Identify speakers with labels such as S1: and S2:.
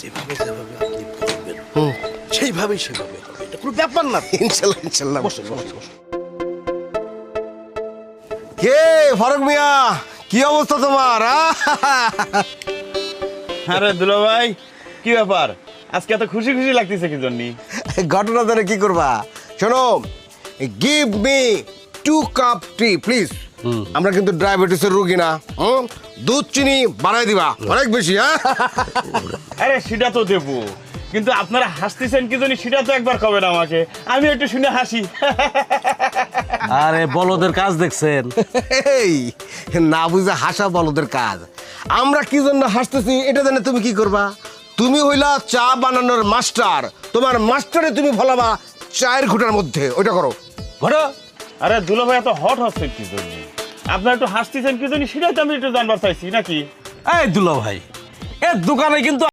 S1: যেভাবে যেভাবে আপনি বলবেন সেইভাবেই সেভাবে হবে, এটা কোনো ব্যাপার না।
S2: ইনশাল্লাহ ইনশাল্লাহ।
S1: বসুন বসুন বসুন।
S2: কে ফারুক মিয়া, কি অবস্থা তোমার?
S3: আরে দুলা ভাই, কি ব্যাপার? আজকে এত খুশি খুশি লাগতেছে কি জন্য?
S2: ঘটনা ধরে কি করবা, শোনো, give me 2 cup T please. আমরা কিন্তু ডায়াবেটিসের রোগী না। দুধ চিনি বাড়াই দিবা অনেক বেশি। হ্যাঁ
S3: আরে সেটা তো দেবো, কিন্তু আপনারা হাসতেছেন কি জন্য সেটা তো একবার কবেন আমাকে, আমি একটু শুনে হাসি।
S4: আরে বলদের কাজ দেখছেন?
S2: এই না বুঝে হাসা বলদের কাজ। আমরা কি জন্য হাসতেছি এটা জানে তুমি কি করবা? তুমি হইলা চা বানানোর মাস্টার, তোমার মাস্টারে তুমি ফলাবা চায়ের ঘুটার মধ্যে, ওইটা করো।
S4: ঘটো।
S3: আরে দুলা ভাই এত হট হচ্ছেন কি জন্য? আপনারা একটু হাসতেছেন কি জন্য সেটাই তো আমি একটু জানবার চাইছি নাকি?
S4: এই দুলা ভাই, এর দোকানে কিন্তু